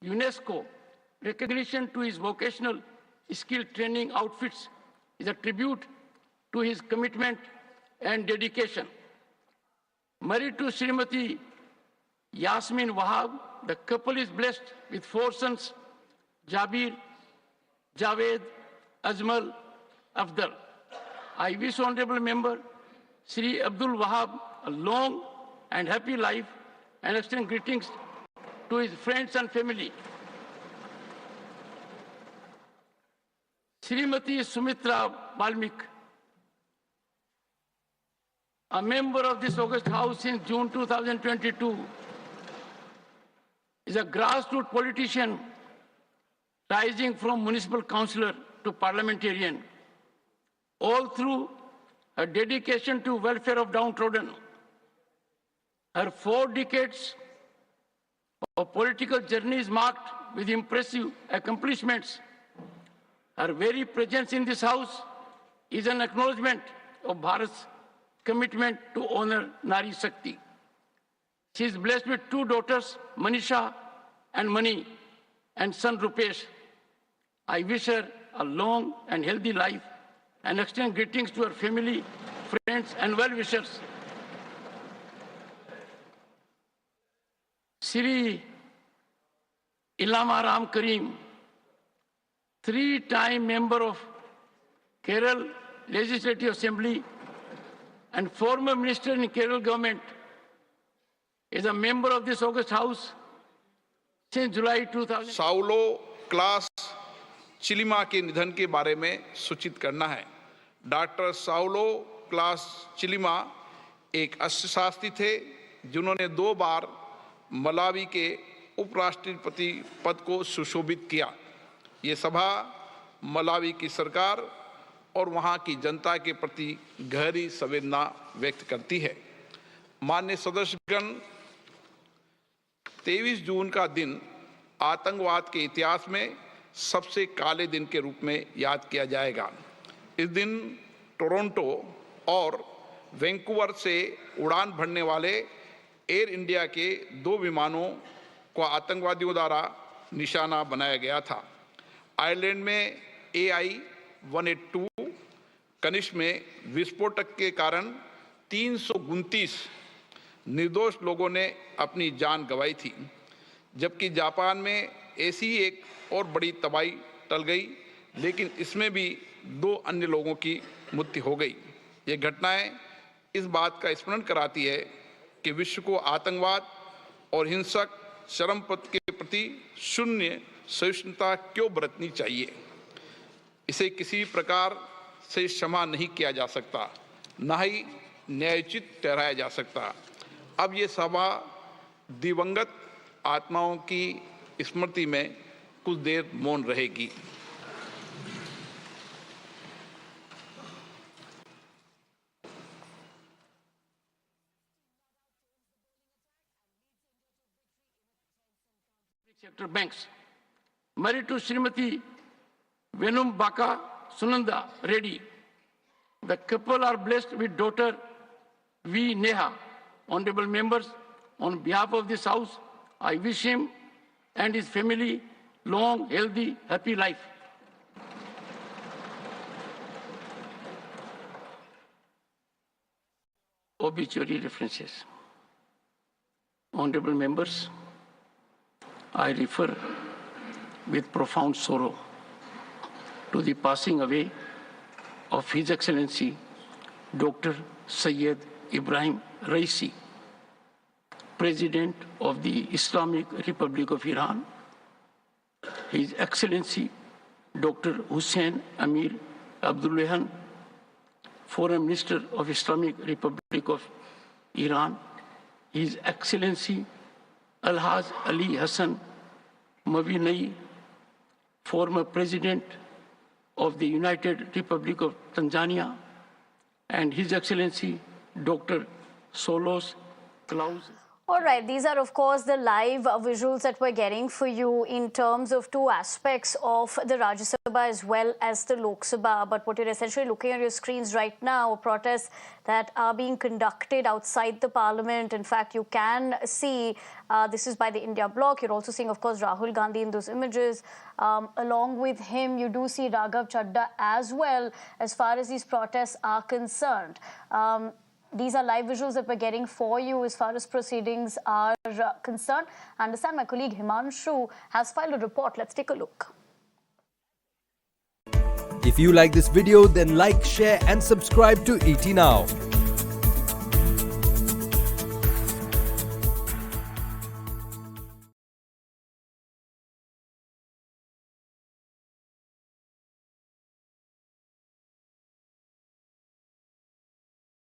UNESCO recognition to his vocational skill training outfits is a tribute to his commitment and dedication. Married to Srimati Yasmin Wahab, the couple is blessed with 4 sons, Jabir, Javed, Ajmal, Afdal. I wish Honorable Member Sri Abdul Wahab a long and happy life and extend greetings to his friends and family. Srimati Sumitra Balmik, a member of this August House since June 2022, is a grassroots politician rising from municipal councillor to parliamentarian, all through her dedication to welfare of downtrodden. Her 4 decades of political journey is marked with impressive accomplishments. Her very presence in this House is an acknowledgement of Bharat's commitment to honor Nari Shakti. She is blessed with 2 daughters, Manisha and Mani, and son Rupesh. I wish her a long and healthy life and extend greetings to her family, friends, and well-wishers. Sri Ilama Ram Karim, 3-time member of Kerala Legislative Assembly and former minister in Kerala government, is a member of this August House since July 2000. Saulos Klaus Chilima के निधन के बारे में सूचित करना है। Doctor साउलो Klaus चिलिमा एक अर्थशास्त्री थे जिन्होंने 2 बार मलावी के उपराष्ट्रपति पद को सुशोभित किया। ये सभा मलावी की सरकार और वहाँ की जनता के प्रति गहरी संवेदना व्यक्त करती है। माननीय सदस्यगण, 23 जून का दिन आतंकवाद के इतिहास में सबसे काले दिन के रूप में याद किया जाएगा। इस दिन टोरंटो और वैंकूवर से उड़ान भरने वाले एयर इंडिया के 2 विमानों को आतंकवादियों द्वारा निशाना बनाया गया था। आयरलैंड में AI-182 कनिष्क में विस्फोटक के कारण 329 निर्दोष लोगों ने अपनी जान गंवाई थी, जबकि जापान में ऐसी एक और बड़ी तबाही टल गई, लेकिन इसमें भी 2 अन्य लोगों की मृत्यु हो गई। ये घटनाएं इस बात का स्मरण कराती है कि विश्व को आतंकवाद और हिंसक चरमपंथ के प्रति शून्य सहिष्णुता क्यों बरतनी चाहिए। इसे किसी प्रकार से क्षमा नहीं किया जा सकता, न ही न्यायोचित ठहराया जा सकता। अब ये सभा दिवंगत आत्माओं की स्मृति में कुछ देर मौन रहेगी। Sector banks. Married to Srimati Venum Baka Sunanda Reddy. The couple are blessed with daughter V. Neha. Honorable members, on behalf of this House, I wish him and his family long, healthy, happy life. Obituary references. Honorable members, I refer with profound sorrow to the passing away of His Excellency Dr. Syed Ibrahim Raisi, President of the Islamic Republic of Iran, His Excellency Dr. Hussein Amir Abdullahian, Foreign Minister of Islamic Republic of Iran, His Excellency Alhaj Ali Hassan Mavinai, former President of the United Republic of Tanzania, and His Excellency Dr. Solos Klaus All right, these are of course the live visuals that we're getting for you in terms of two aspects of the Rajya Sabha as well as the Lok Sabha. But what you're essentially looking at your screens right now are protests that are being conducted outside the parliament. In fact, you can see this is by the India Bloc. You're also seeing, of course, Rahul Gandhi in those images. Along with him, you do see Raghav Chadda as well as far as these protests are concerned. These are live visuals that we're getting for you as far as proceedings are concerned. I understand my colleague Himanshu has filed a report. Let's take a look. If you like this video, then like, share and subscribe to ET Now.